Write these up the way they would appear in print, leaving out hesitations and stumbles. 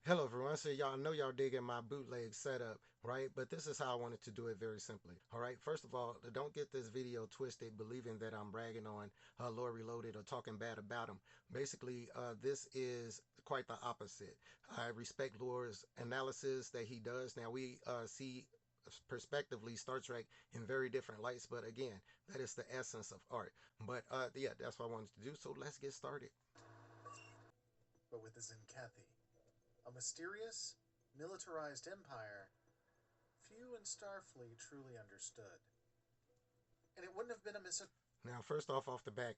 Hello everyone. So y'all know y'all digging my bootleg setup, right? But this is how I wanted to do it very simply. All right. First of all, don't get this video twisted, believing that I'm bragging on Lord Reloaded or talking bad about him. Basically, this is quite the opposite. I respect Lord's analysis that he does. Now we see perspectively Star Trek in very different lights, but again, that is the essence of art. But yeah, that's what I wanted to do. So let's get started. But with the Zenkethi, a mysterious, militarized empire few in Starfleet truly understood. And it wouldn't have been a Now, first off the back,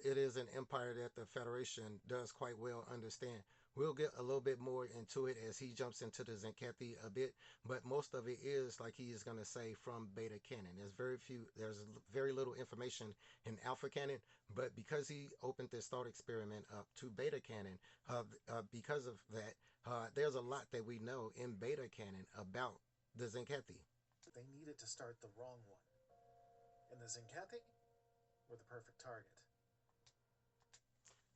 it is an empire that the Federation does quite well understand. We'll get a little bit more into it as he jumps into the Zenkethi a bit, but most of it is, like he is going to say, from Beta Canon. There's very little information in Alpha Canon, but because he opened this thought experiment up to Beta Canon, because of that, there's a lot that we know in Beta Canon about the Zenkethi. they needed to start the wrong one. And the Zenkethi were the perfect target.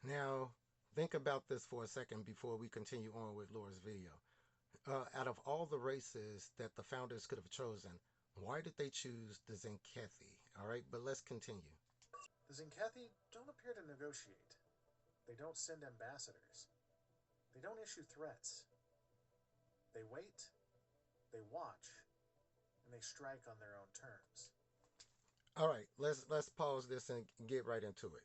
Now, think about this for a second before we continue on with Laura's video. Out of all the races that the founders could have chosen, why did they choose the Zenkethi? All right, but let's continue. The Zenkethi don't appear to negotiate. They don't send ambassadors. They don't issue threats. They wait, they watch, and they strike on their own terms. All right, let's pause this and get right into it.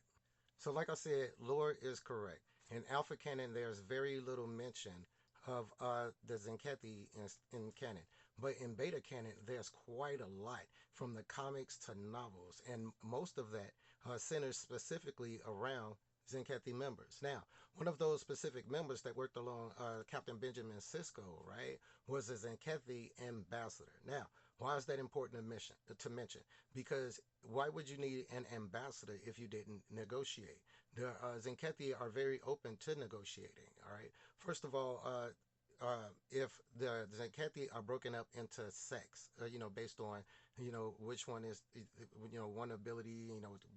So, like I said, lore is correct. In Alpha Canon, there's very little mention of the Zenkethi in canon. But in Beta Canon, there's quite a lot from the comics to novels. And most of that centers specifically around Zenkethi members. Now, one of those specific members that worked along Captain Benjamin Sisko, right, was a Zenkethi ambassador. Now, why is that important to mention? Because why would you need an ambassador if you didn't negotiate? The Zenkethi are very open to negotiating. All right. First of all, if the Zenkethi are broken up into sects, based on, which one is, one ability,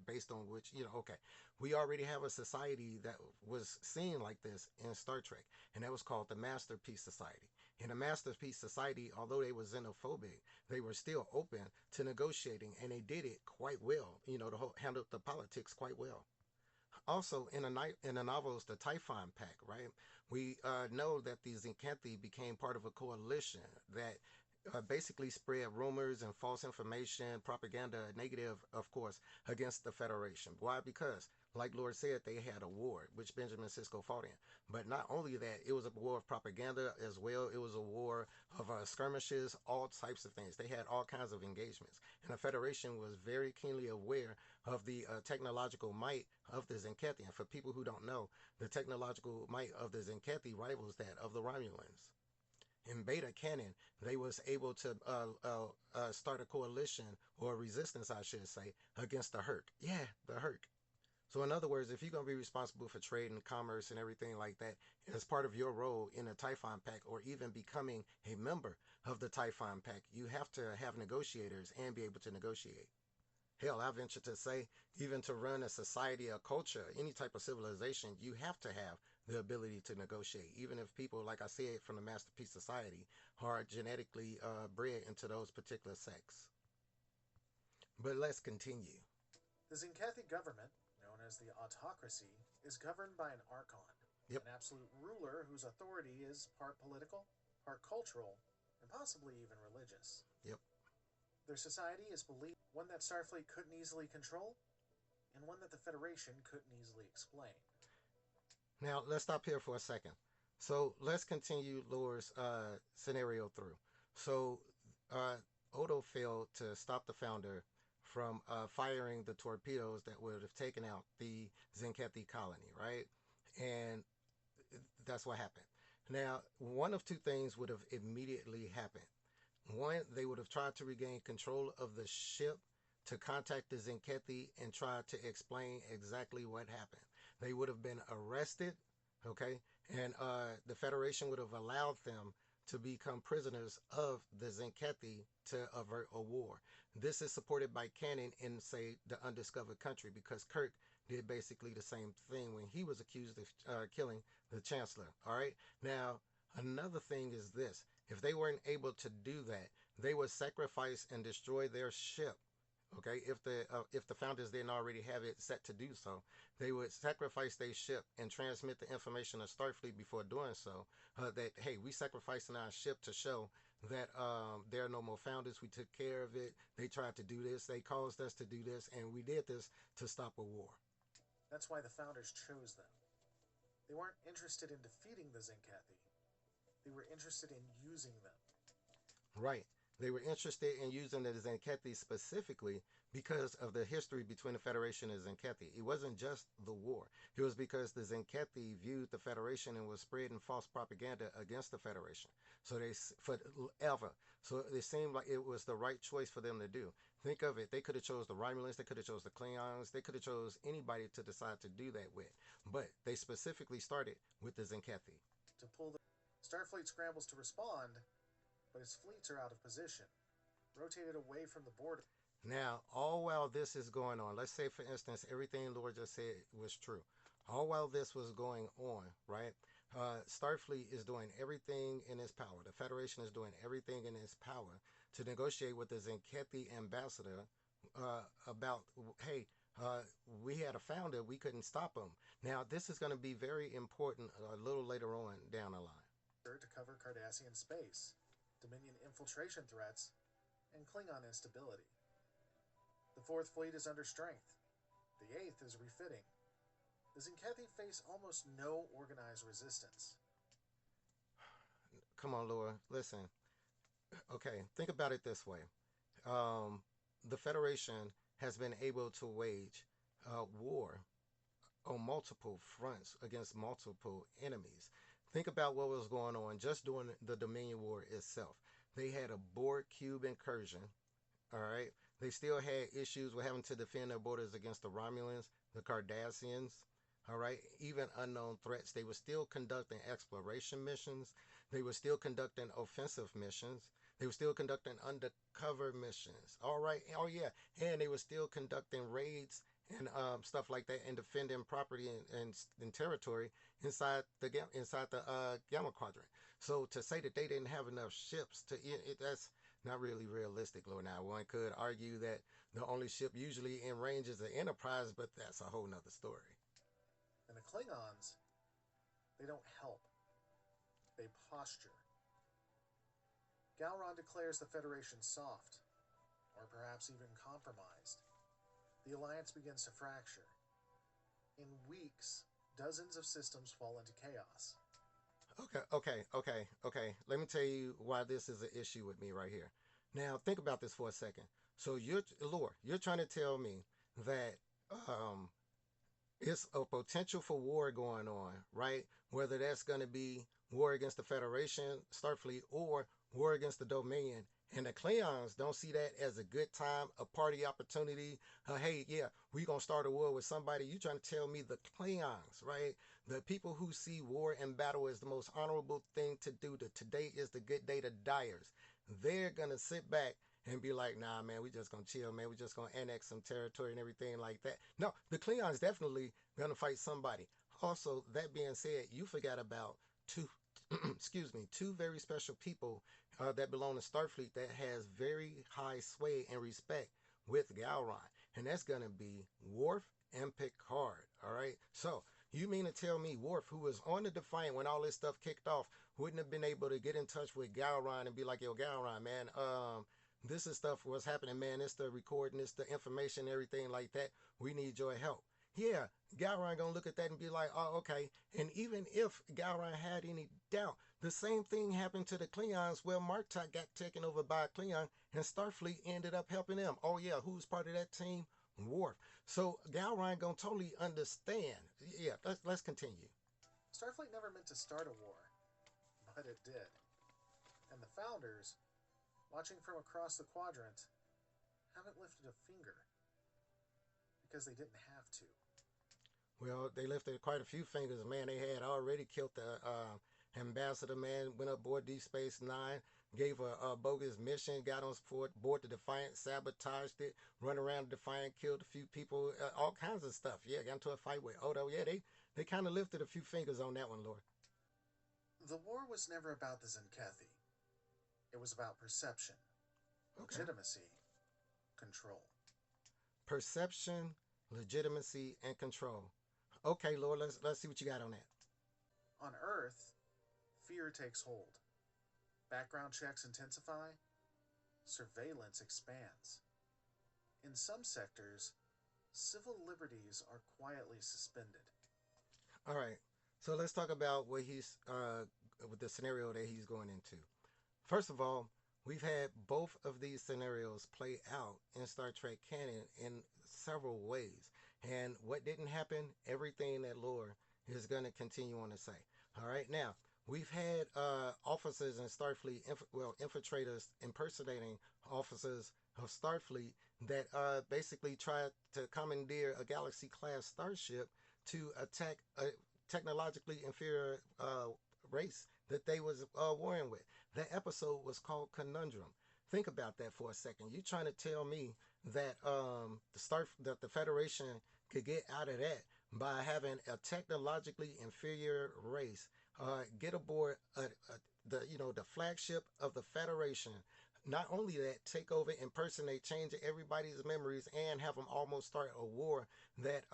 based on which, okay. We already have a society that was seen like this in Star Trek, and that was called the Masterpiece Society. In the Masterpiece Society, although they were xenophobic, they were still open to negotiating, and they did it quite well, handled the politics quite well. Also, in the novels, the Typhon Pact, right? We know that the Zenkethi became part of a coalition that basically spread rumors and false information, propaganda, negative, of course, against the Federation. Why? Because, like Lord said, they had a war, which Benjamin Sisko fought in. But not only that, it was a war of propaganda as well. It was a war of skirmishes, all types of things. They had all kinds of engagements. And the Federation was very keenly aware of the technological might of the Zenkethi. And for people who don't know, the technological might of the Zenkethi rivals that of the Romulans. In Beta Canon, they was able to start a coalition or a resistance, I should say, against the Herc. Yeah, the Herc. So in other words, if you're going to be responsible for trade and commerce and everything like that, as part of your role in a Typhon Pact or even becoming a member of the Typhon Pact, you have to have negotiators and be able to negotiate. Hell, I venture to say, even to run a society, a culture, any type of civilization, you have to have the ability to negotiate. Even if people, like I said, from the Masterpiece Society, are genetically bred into those particular sects. But let's continue. The Zenkethi government, known as the autocracy, is governed by an archon, Yep, an absolute ruler whose authority is part political, part cultural, and possibly even religious. yep. Their society is believed one that Starfleet couldn't easily control, and one that the Federation couldn't easily explain. Now, let's stop here for a second. So let's continue Lore's scenario through. So Odo failed to stop the founder from firing the torpedoes that would have taken out the Zenkethi colony, right? And that's what happened. Now, one of two things would have immediately happened. One, they would have tried to regain control of the ship to contact the Zenkethi and try to explain exactly what happened. They would have been arrested, okay, and the Federation would have allowed them to become prisoners of the Zenkethi to avert a war. This is supported by canon in, say, the Undiscovered Country, because Kirk did basically the same thing when he was accused of killing the Chancellor. All right, now Another thing is this: if they weren't able to do that, they would sacrifice and destroy their ship. Okay, if the founders didn't already have it set to do so, they would sacrifice their ship and transmit the information to Starfleet before doing so. That hey, we sacrificing our ship to show that there are no more founders. We took care of it. They tried to do this. They caused us to do this, and we did this to stop a war. That's why the founders chose them. They weren't interested in defeating the Zenkathi, they were interested in using them. Right. They were interested in using the Zenkethi specifically because of the history between the Federation and Zenkethi. It wasn't just the war. It was because the Zenkethi viewed the Federation and was spreading false propaganda against the Federation. So they forever. So it seemed like it was the right choice for them to do. Think of it. They could have chose the Romulans. They could have chose the Klingons. They could have chose anybody to decide to do that with. But they specifically started with the Zenkethi. To pull the Starfleet scrambles to respond, but its fleets are out of position, rotated away from the border. Now, all while this is going on, let's say, for instance, everything Lord just said was true. All while this was going on, right? Starfleet is doing everything in its power. The Federation is doing everything in its power to negotiate with the Zenkethi ambassador about, hey, we had a founder, we couldn't stop him. Now, this is going to be very important a little later on down the line. To cover Cardassian space, Dominion infiltration threats, and Klingon instability. The Fourth Fleet is under strength. The Eighth is refitting. The Zenkethi face almost no organized resistance. Come on, Laura, listen. Okay, think about it this way. Um, the Federation has been able to wage war on multiple fronts against multiple enemies. Think about what was going on just during the Dominion War itself. They had a Borg cube incursion. All right. They still had issues with having to defend their borders against the Romulans, the Cardassians. All right. Even unknown threats. They were still conducting exploration missions. They were still conducting offensive missions. They were still conducting undercover missions. All right. Oh, yeah. And they were still conducting raids and stuff like that and defending property and territory inside the Gamma Quadrant. So to say that they didn't have enough ships that's not really realistic, Lord. Now one could argue that the only ship usually in range is the Enterprise, but that's a whole nother story. And the Klingons, they don't help. They posture. Gowron declares the Federation soft, or perhaps even compromised. The alliance begins to fracture. In weeks, dozens of systems fall into chaos. Okay. Let me tell you why this is an issue with me right here. Now, think about this for a second. So, Lord, you're trying to tell me that it's a potential for war going on, right? Whether that's going to be war against the Federation, Starfleet, or war against the Dominion. And the Klingons don't see that as a good time, a party opportunity. Hey, yeah, we going to start a war with somebody. You trying to tell me the Klingons, right? The people who see war and battle as the most honorable thing to do. That today is the good day to diers. They're going to sit back and be like, nah, man, we just going to chill, man. We just going to annex some territory and everything like that. No, the Klingons definitely going to fight somebody. Also, that being said, you forgot about two, excuse me, two very special people that belong to Starfleet that has very high sway and respect with Gowron. And that's going to be Worf and Picard. All right. So you mean to tell me Worf, who was on the Defiant when all this stuff kicked off, wouldn't have been able to get in touch with Gowron and be like, yo, Gowron, man, this is stuff what's happening, man. It's the recording, it's the information, everything like that. We need your help. Yeah, Gowron gonna look at that and be like, oh, okay. And even if Gowron had any doubt, the same thing happened to the Klingons where Martok got taken over by a Klingon and Starfleet ended up helping them. Oh yeah, who's part of that team? Worf. So Gowron gonna totally understand. Yeah, let's continue. Starfleet never meant to start a war, but it did. And the founders, watching from across the quadrant, haven't lifted a finger because they didn't have to. Well, they lifted quite a few fingers, man. They had already killed the ambassador, man. Went up board Deep Space Nine, gave a bogus mission, got on board the Defiant, sabotaged it, run around the Defiant, killed a few people, all kinds of stuff. Yeah, got into a fight with Odo. Yeah, they kind of lifted a few fingers on that one, Lord. The war was never about the Zenkethi. It was about perception, Okay. legitimacy, control. Perception, legitimacy, and control. Okay, Lord, let's see what you got on that. On Earth, fear takes hold. Background checks intensify, surveillance expands. In some sectors, civil liberties are quietly suspended. All right. So let's talk about what he's with the scenario that he's going into. First of all, we've had both of these scenarios play out in Star Trek canon in several ways. And what didn't happen, everything that lore is going to continue on to say. All right, now we've had officers in Starfleet, infiltrators impersonating officers of Starfleet that basically tried to commandeer a Galaxy class starship to attack a technologically inferior race that they was warring with. That episode was called Conundrum. Think about that for a second. You trying to tell me that that the Federation could get out of that by having a technologically inferior race get aboard the flagship of the Federation. Not only that, take over, impersonate, change everybody's memories, and have them almost start a war that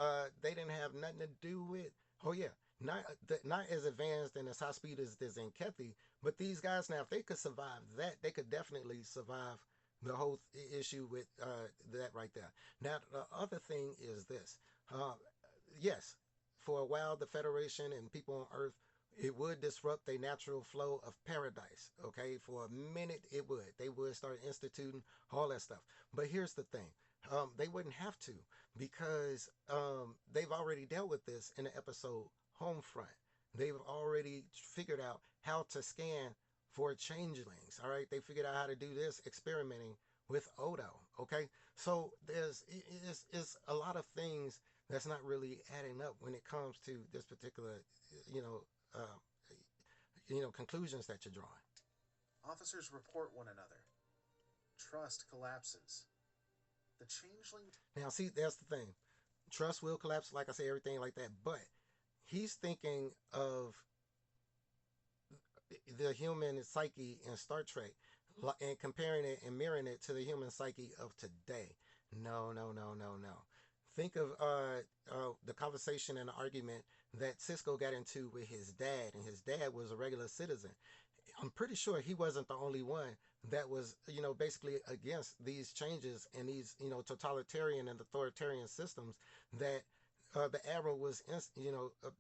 they didn't have nothing to do with. Oh yeah, not as advanced and as high speed as this in Kethy, but these guys now, if they could survive that, they could definitely survive the whole issue with that right there. Now the other thing is this: uh, yes, for a while the Federation and people on Earth, it would disrupt the natural flow of paradise. Okay, for a minute it would. They would start instituting all that stuff. But here's the thing: they wouldn't have to because they've already dealt with this in the episode Homefront. They've already figured out how to scan for changelings. All right, they figured out how to do this experimenting with Odo. Okay, so it's a lot of things that's not really adding up when it comes to this particular, you know, uh, conclusions that you're drawing. Officers report one another. Trust collapses. The changeling. Now, see, that's the thing. Trust will collapse, like I say, everything like that. But he's thinking of the human psyche in Star Trek and comparing it and mirroring it to the human psyche of today. No, no, no, no, no. Think of the conversation and the argument that Cisco got into with his dad, and his dad was a regular citizen. I'm pretty sure he wasn't the only one that was, basically against these changes and these, totalitarian and authoritarian systems that the admiral was,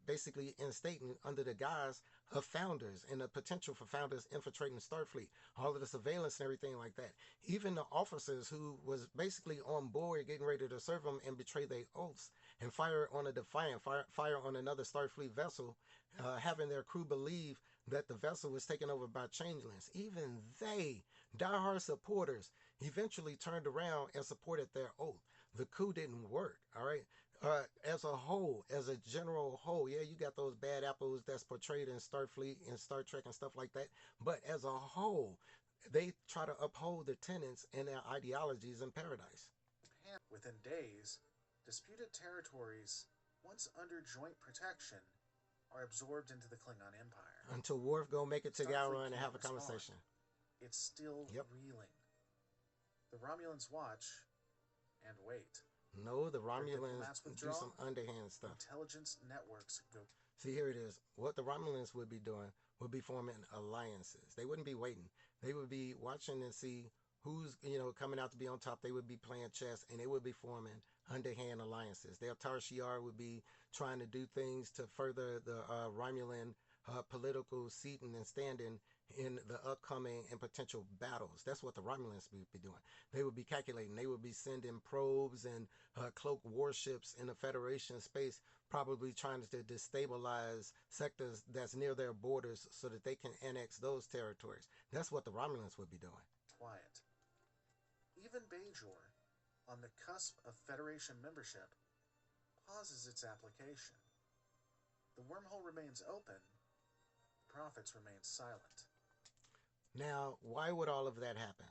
basically instating under the guise of founders and the potential for founders infiltrating Starfleet, all of the surveillance and everything like that. Even the officers who was basically on board getting ready to serve them and betray their oaths and fire on a Defiant, fire on another Starfleet vessel, having their crew believe that the vessel was taken over by changelings. Even they, diehard supporters, eventually turned around and supported their oath. The coup didn't work, all right? As a whole, as a general whole, yeah, you got those bad apples that's portrayed in Starfleet and Star Trek and stuff like that. But as a whole, they try to uphold the tenets and their ideologies in paradise. Within days, disputed territories, once under joint protection, are absorbed into the Klingon Empire. Until Worf go make it to Starfleet Gowron and can't have a respond. conversation. It's still Yep. reeling. The Romulans watch and wait. No, the Their Romulans diplomats do withdraw. some underhand stuff. Intelligence networks go. See, here it is. What the Romulans would be doing would be forming alliances. They wouldn't be waiting. They would be watching and see who's, coming out to be on top. They would be playing chess and they would be forming underhand alliances. Their Tar Shiar would be trying to do things to further the Romulan political seating and standing in the upcoming and potential battles. That's what the Romulans would be doing. They would be calculating. They would be sending probes and cloak warships in the Federation space, probably trying to destabilize sectors that's near their borders so that they can annex those territories. That's what the Romulans would be doing. Quiet. Even Bajor, on the cusp of Federation membership, pauses its application. The wormhole remains open. The prophets remain silent. Now, why would all of that happen?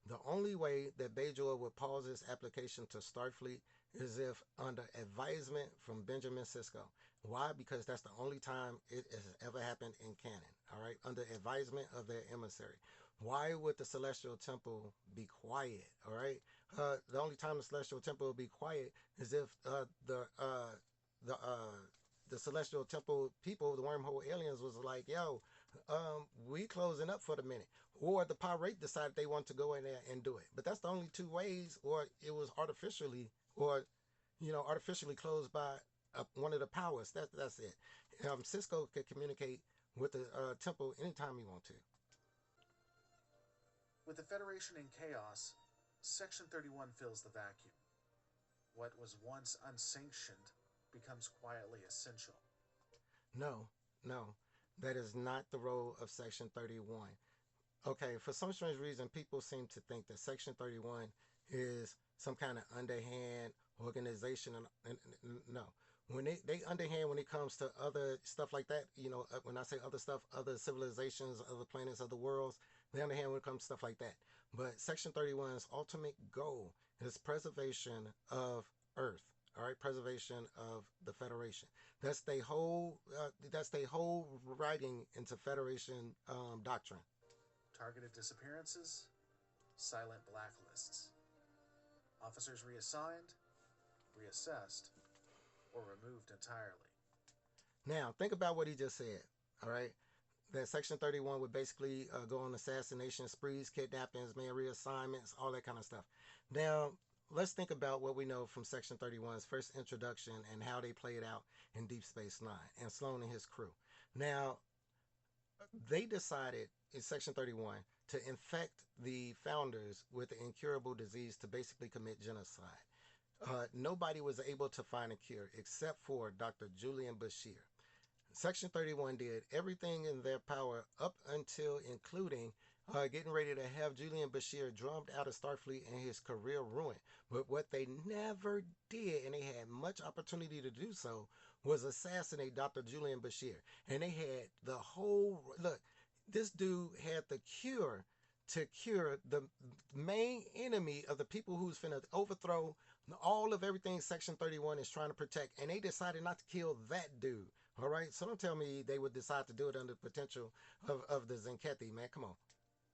The only way that Bajor would pause his application to Starfleet is if under advisement from Benjamin Sisko. Why? Because that's the only time it has ever happened in canon. All right, under advisement of their emissary. Why would the celestial temple be quiet? All right, the only time the celestial temple will be quiet is if the the celestial temple people, the wormhole aliens, was like, "Yo, we closing up for the minute," or the pirate decided they want to go in there and do it. But that's the only two ways, or it was artificially, or artificially closed by one of the powers. That's it. Cisco could communicate with the temple anytime he want to. With the Federation in chaos, Section 31 fills the vacuum. What was once unsanctioned becomes quietly essential. No, no, that is not the role of Section 31. Okay, for some strange reason, people seem to think that Section 31 is some kind of underhand organization. And no, when they underhand when it comes to other stuff like that, when I say other stuff, other civilizations, other planets, other worlds, they underhand when it comes to stuff like that. But Section 31's ultimate goal is preservation of Earth. All right, preservation of the Federation. That's their whole writing into Federation doctrine. Targeted disappearances, silent blacklists. Officers reassigned, reassessed, or removed entirely. Now, think about what he just said. All right, that Section 31 would basically go on assassination sprees, kidnappings, man, reassignments, all that kind of stuff. Now, let's think about what we know from Section 31's first introduction and how they played out in Deep Space Nine and Sloan and his crew. Now, they decided in Section 31 to infect the founders with an incurable disease to basically commit genocide. Nobody was able to find a cure except for Dr. Julian Bashir. Section 31 did everything in their power up until including getting ready to have Julian Bashir drummed out of Starfleet and his career ruined. But what they never did, and they had much opportunity to do so, was assassinate Dr. Julian Bashir. And they had the whole look. This dude had the cure to cure the main enemy of the people who's finna overthrow all of everything Section 31 is trying to protect, and they decided not to kill that dude. All right, so don't tell me they would decide to do it under the potential of the Zenkethi, man. Come on.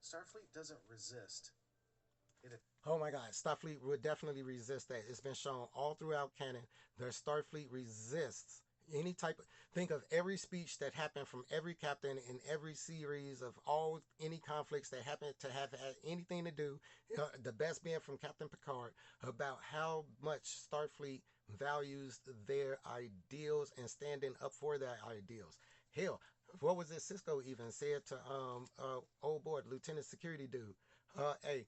Starfleet doesn't resist. It Oh my God, Starfleet would definitely resist that. It's been shown all throughout canon. Their Starfleet resists any type of. Think of every speech that happened from every captain in every series of all any conflicts that happened to have had anything to do. The best being from Captain Picard about how much Starfleet values their ideals and standing up for their ideals. Hell, what was it? Cisco even said to old boy Lieutenant Security dude, "Hey,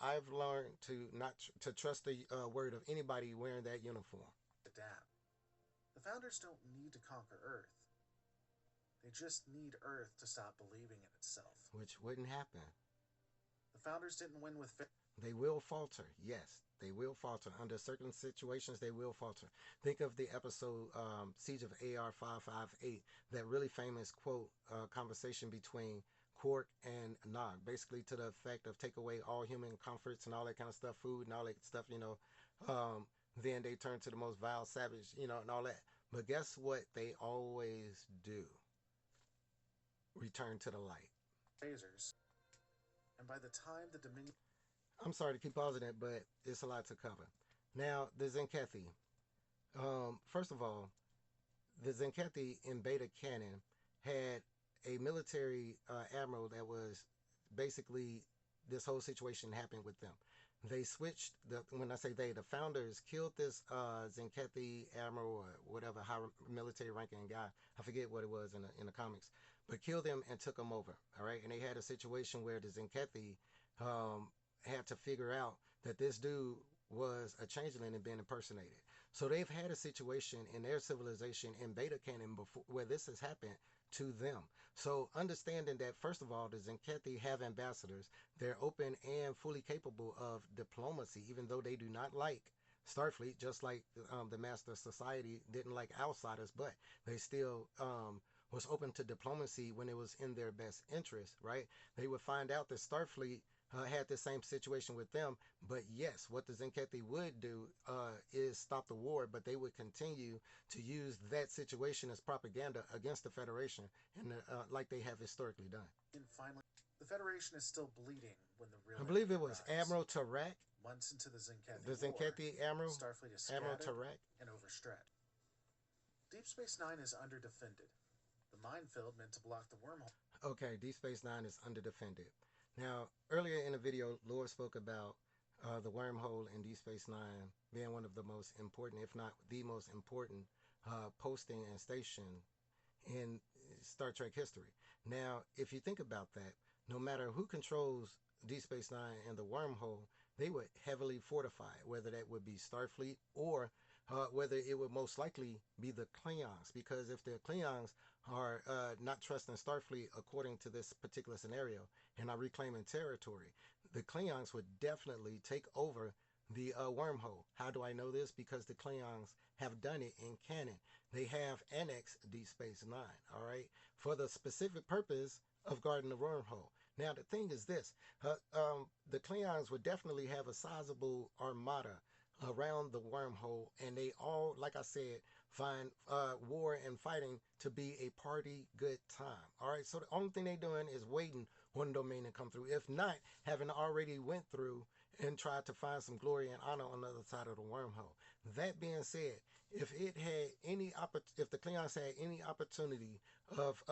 I've learned to not to trust the word of anybody wearing that uniform." adapt. The Founders don't need to conquer Earth. They just need Earth to stop believing in itself. Which wouldn't happen. The Founders didn't win with They will falter. Yes, they will falter. Under certain situations, they will falter. Think of the episode Siege of AR 558, that really famous quote conversation between Quark and Nog, basically to the effect of take away all human comforts and all that kind of stuff, food and all that stuff. Then they turn to the most vile savage, and all that. But guess what? They always do return to the light. phasers, and by the time the Dominion I'm sorry to keep pausing it, but it's a lot to cover. Now, the Zenkethi. First of all, the Zenkethi in Beta Canon had a military admiral that was basically this whole situation happened with them. They switched when I say they, the founders killed this Zenkethi admiral or whatever high military ranking guy. I forget what it was in the comics, but killed him and took him over. All right, and they had a situation where the Zenkethi had to figure out that this dude was a changeling and being impersonated. So they've had a situation in their civilization in Beta Canon before where this has happened to them. So understanding that first of all, the Zenkethi have ambassadors. They're open and fully capable of diplomacy, even though they do not like Starfleet, just like the Master Society didn't like outsiders, but they still was open to diplomacy when it was in their best interest, right? They would find out that Starfleet had the same situation with them. But yes, what the Zenkethi would do is stop the war, but they would continue to use that situation as propaganda against the Federation, and like they have historically done. And finally, the Federation is still bleeding when the real I believe enemy it was arrives. Admiral Tarak, Months into the the Zenkethi War, Zenkethi Admiral, Starfleet is Admiral scattered Tarak. and overstretched. Deep Space Nine is underdefended. The minefield meant to block the wormhole. Okay, Deep Space Nine is underdefended. Now, earlier in the video, Laura spoke about the wormhole in Deep Space Nine being one of the most important, if not the most important, posting and station in Star Trek history. Now, if you think about that, no matter who controls Deep Space Nine and the wormhole, they would heavily fortify it, whether that would be Starfleet or whether it would most likely be the Klingons. Because if the Klingons are not trusting Starfleet according to this particular scenario and are reclaiming territory, the Klingons would definitely take over the wormhole. How do I know this? Because the Klingons have done it in canon. They have annexed Deep Space Nine, all right, for the specific purpose of guarding the wormhole. Now, the thing is this the Klingons would definitely have a sizable armada around the wormhole, and they all, like I said, find war and fighting to be a party good time. All right, so the only thing they're doing is waiting on the domain to come through. If not, having already went through and tried to find some glory and honor on the other side of the wormhole. That being said, if it had any if the Klingons had any opportunity of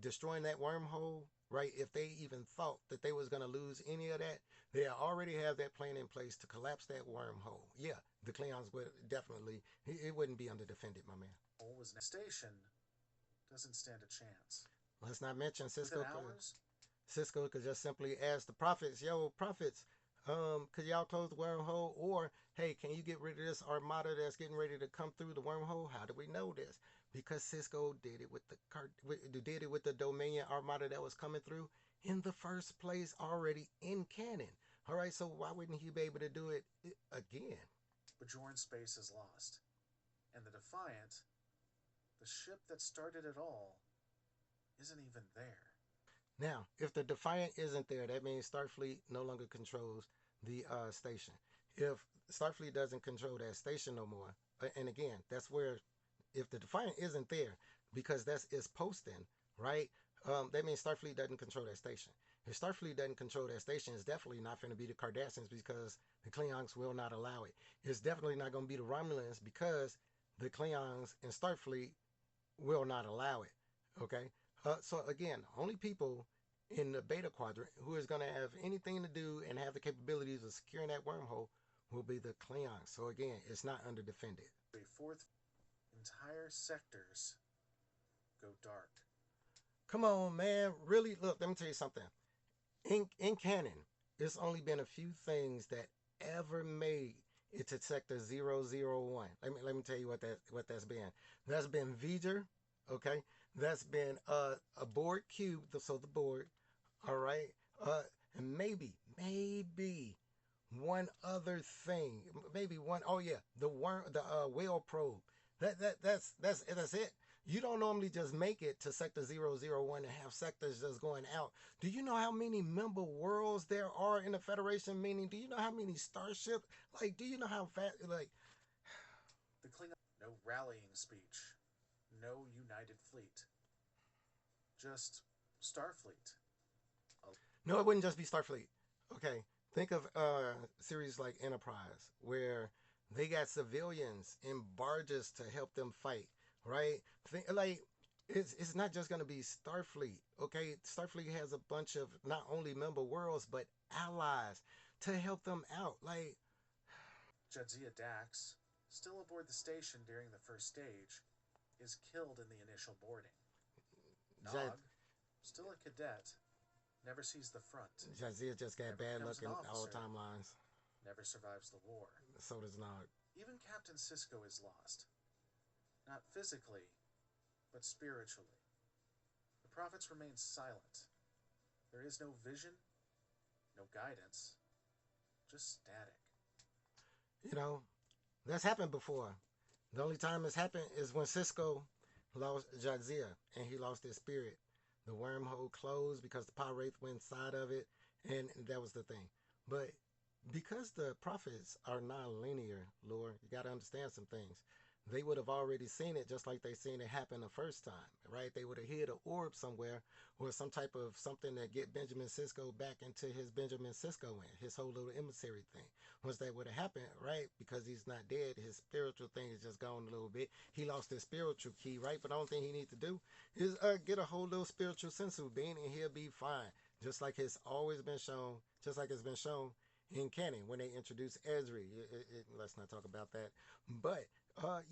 destroying that wormhole, right? If they even thought that they was gonna lose any of that, they already have that plan in place to collapse that wormhole. Yeah, the Klingons would definitely. It wouldn't be under defended, my man. Was station doesn't stand a chance. Let's not mention Within Cisco. hours, Cisco could just simply ask the prophets, "Yo, prophets, could y'all close the wormhole? Or hey, can you get rid of this armada that's getting ready to come through the wormhole?" How do we know this? Because Cisco did it with did it with the Dominion armada that was coming through in the first place already in canon. All right, so why wouldn't he be able to do it again? Bajoran space is lost, and the Defiant, the ship that started it all, isn't even there. Now, if the Defiant isn't there, that means Starfleet no longer controls the station. If Starfleet doesn't control that station no more, and again, that's where if the Defiant isn't there because that's its posting, right? That means Starfleet doesn't control that station. If Starfleet doesn't control that station, it's definitely not going to be the Cardassians because the Klingons will not allow it. It's definitely not going to be the Romulans because the Klingons and Starfleet will not allow it. Okay, so again, only people in the Beta Quadrant who is going to have anything to do and have the capabilities of securing that wormhole will be the Klingons. So again, it's not under defended. A fourth, entire sectors go dark. Come on, man. Really? Look, let me tell you something. In canon, there's only been a few things that ever made it to sector 001. Let me tell you what that's been. That's been V'ger, okay? That's been a board cube, so the board, all right? And maybe one other thing. Maybe one. Oh yeah, the whale probe. That's it. You don't normally just make it to sector 001 and have sectors just going out. Do you know how many member worlds there are in the Federation? Meaning, do you know how many starships? Like, do you know how fast? Like, the Klingon, no rallying speech, no united fleet, just Starfleet. no, it wouldn't just be Starfleet. Okay, think of series like Enterprise, where they got civilians in barges to help them fight, right? Like it's not just gonna be Starfleet. Okay, Starfleet has a bunch of not only member worlds but allies to help them out. Like Jadzia Dax, still aboard the station during the first stage, is killed in the initial boarding. Nog, still a cadet, never sees the front. Jadzia just got bad luck in all timelines. Never survives the war. So does Nog. Even Captain Sisko is lost. Not physically, but spiritually. The prophets remain silent. There is no vision, no guidance, just static. You know, that's happened before. The only time it's happened is when Sisko lost Jadzia and he lost his spirit. The wormhole closed because the power wraith went inside of it, And that was the thing. But because the prophets are non-linear, Lord, you got to understand some things. They would have already seen it just like they seen it happen the first time, right? They would have hid an orb somewhere or some type of something that get Benjamin Sisko back into his Benjamin Sisko in, his whole little emissary thing. Once that would have happened, right? Because he's not dead, his spiritual thing is just gone a little bit. He lost his spiritual key, right? But the only thing he needs to do is get a whole little spiritual sensu being and he'll be fine, just like it's always been shown, just like it's been shown in canon when they introduced Ezri. Let's not talk about that. But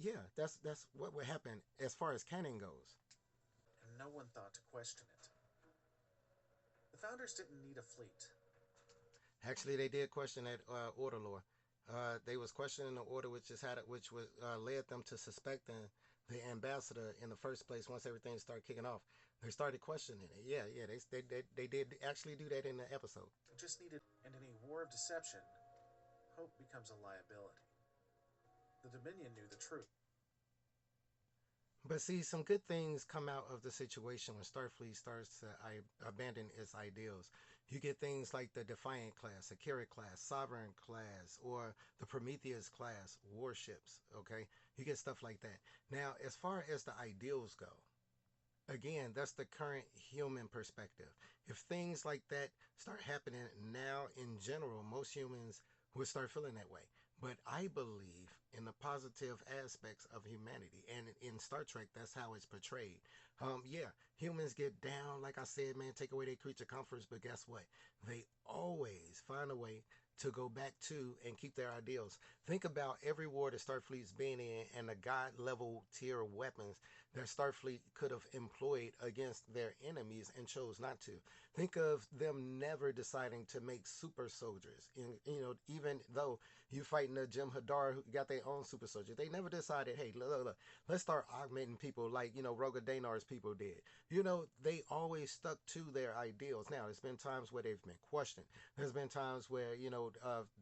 yeah, that's what would happen as far as canon goes. and no one thought to question it. The Founders didn't need a fleet. Actually, they did question that order law. They was questioning the order, which was led them to suspecting the ambassador in the first place. Once everything started kicking off, they started questioning it. Yeah, yeah, they did actually do that in the episode. They just needed, and in a war of deception, hope becomes a liability. The Dominion knew the truth. But see, some good things come out of the situation when Starfleet starts to abandon its ideals. You get things like the Defiant class, Akira class, Sovereign class, or the Prometheus class warships. Okay, you get stuff like that. Now, as far as the ideals go, again, that's the current human perspective. If things like that start happening now in general, most humans would start feeling that way. But I believe in the positive aspects of humanity. And in Star Trek, that's how it's portrayed. Yeah, humans get down, like I said, man, take away their creature comforts. But guess what? They always find a way to go back to and keep their ideals. Think about every war that Starfleet's been in and the god level tier weapons that Starfleet could have employed against their enemies and chose not to. Think of them never deciding to make super soldiers. Even though you fighting the Jim Hadar who got their own super soldier, they never decided, hey, look, let's start augmenting people like Roga Danar's people did. They always stuck to their ideals. Now, there's been times where they've been questioned. There's been times where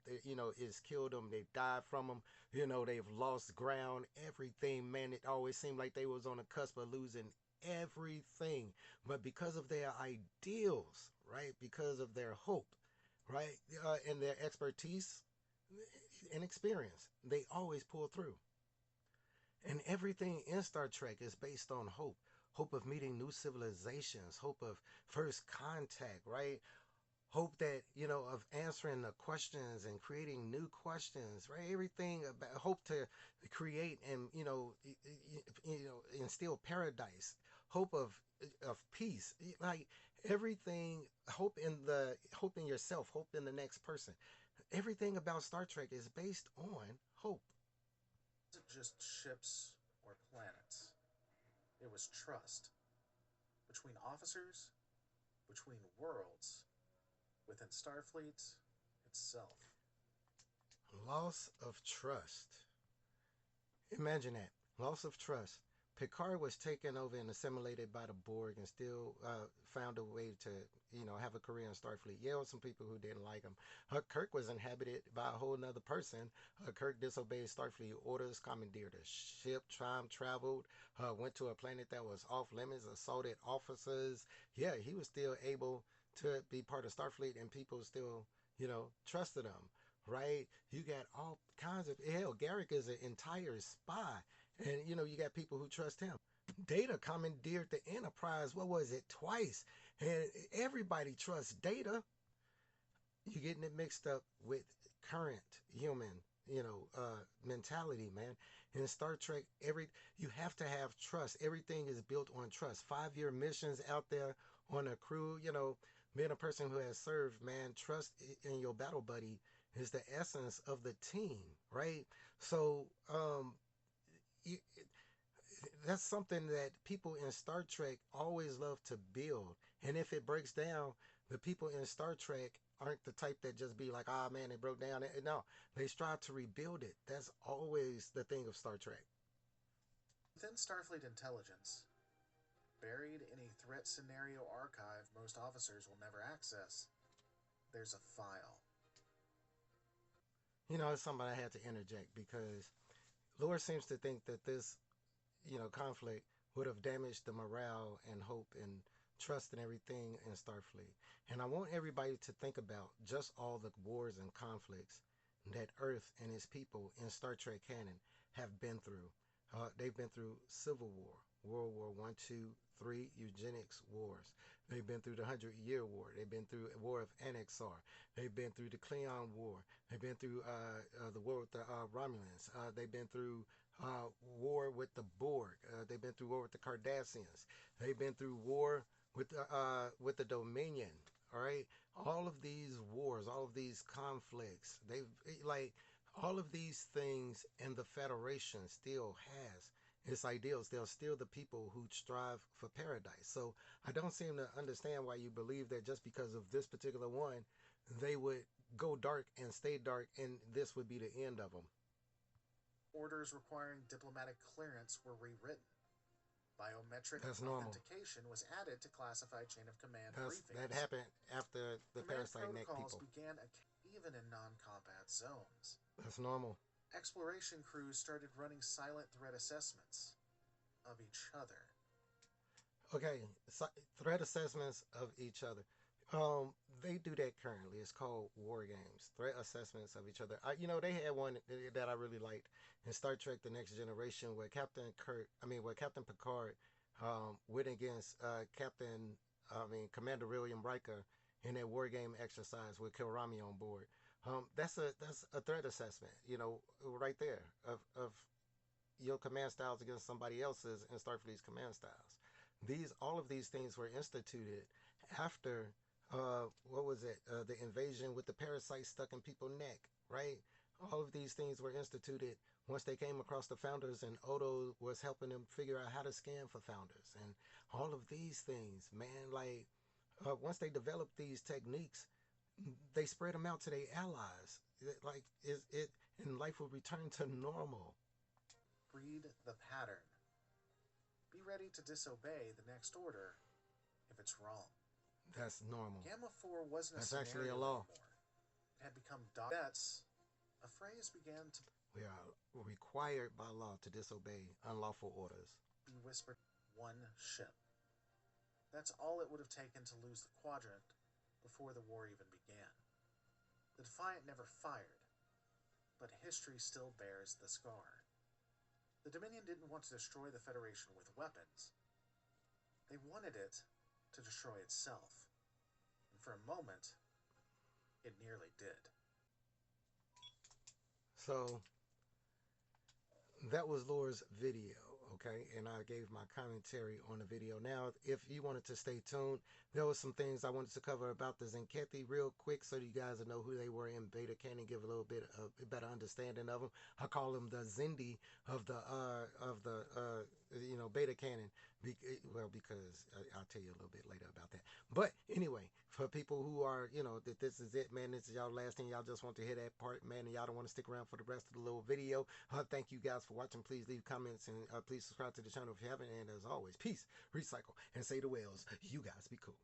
it's killed them. They've died from them. They've lost ground. Everything, man. It always seemed like they was on the cusp of losing everything, but because of their ideals, right? Because of their hope, right? And their expertise and experience, they always pull through. And everything in Star Trek is based on hope. Hope of meeting new civilizations, hope of first contact, right? Hope that of answering the questions and creating new questions, right? Everything about hope to create and instill paradise, hope of peace, like everything, hope in yourself, hope in the next person. Everything about Star Trek is based on hope. It wasn't just ships or planets, it was trust between officers, between worlds, within Starfleet itself. Loss of trust. Imagine that. Loss of trust. Picard was taken over and assimilated by the Borg and still found a way to, have a career in Starfleet. Yeah, there were some people who didn't like him. Kirk was inhabited by a whole nother person. Kirk disobeyed Starfleet orders, commandeered a ship, time traveled, went to a planet that was off limits, assaulted officers. Yeah, he was still able to be part of Starfleet and people still, trusted him, right? You got all kinds of hell. Garrick is an entire spy, and you got people who trust him. Data commandeered the Enterprise. What was it? Twice, and everybody trusts Data. You're getting it mixed up with current human, mentality, man. In Star Trek, you have to have trust. Everything is built on trust. 5-year missions out there on a crew. Being a person who has served, man, trust in your battle buddy is the essence of the team, right? So, you, that's something that people in Star Trek always love to build. And if it breaks down, the people in Star Trek aren't the type that just be like, ah, man, it broke down. No, they strive to rebuild it. That's always the thing of Star Trek. Within Starfleet intelligence, buried in a threat scenario archive most officers will never access, there's a file. It's something I had to interject because Lore seems to think that this, conflict would have damaged the morale and hope and trust and everything in Starfleet. And I want everybody to think about just all the wars and conflicts that Earth and its people in Star Trek canon have been through. They've been through Civil War, World War One, Two, Three, eugenics wars. They've been through the Hundred-Year War. They've been through the War of Annexar. They've been through the Klingon War. They've been through the war with the Romulans. They've been through war with the Borg. They've been through war with the Cardassians. They've been through war with the Dominion. All right, all of these wars, all of these conflicts, they've like all of these things, and the Federation still has its ideals. They're still the people who strive for paradise. So I don't seem to understand why you believe that just because of this particular one, they would go dark and stay dark, and this would be the end of them. Orders requiring diplomatic clearance were rewritten. Biometric That's normal. authentication was added to classified chain of command That briefings. happened after the Command parasite neck protocols people. began even in non combat zones. That's normal. Exploration crews started running silent threat assessments of each other. Okay, so threat assessments of each other. Um, they do that currently. It's called war games. Threat assessments of each other. They had one that I really liked in Star Trek: The Next Generation, where where Captain Picard went against Commander William Riker in that war game exercise with Kilrami on board. That's a threat assessment. Right there of your command styles against somebody else's and Starfleet's command styles. All of these things were instituted after what was it? The invasion with the parasites stuck in people's neck, right? All of these things were instituted once they came across the founders, and Odo was helping them figure out how to scan for founders, and all of these things, man. Like once they developed these techniques, they spread them out to their allies. Like is it, and life will return to normal. Read the pattern. Be ready to disobey the next order if it's wrong. That's normal. Gamma 4 wasn't a That's actually a scenario law. anymore. It had become bets. A phrase began to We are required by law to disobey unlawful orders. be whispered. One ship. That's all it would have taken to lose the quadrant before the war even began. The Defiant never fired, but history still bears the scar. The Dominion didn't want to destroy the Federation with weapons. They wanted it to destroy itself. And for a moment, it nearly did. So that was Laura's video, okay? And I gave my commentary on the video. Now, if you wanted to stay tuned, there was some things I wanted to cover about the Zenkethi real quick so you guys will know who they were in Beta Canon, give a little bit of a better understanding of them. I call them the Zindi of the Beta Canon. Because I'll tell you a little bit later about that. But anyway, for people who are, that this is it, man, this is y'all last thing, y'all just want to hear that part, man, and y'all don't want to stick around for the rest of the little video. Thank you guys for watching. Please leave comments and please subscribe to the channel if you haven't. And as always, peace, recycle, and say the whales. You guys be cool.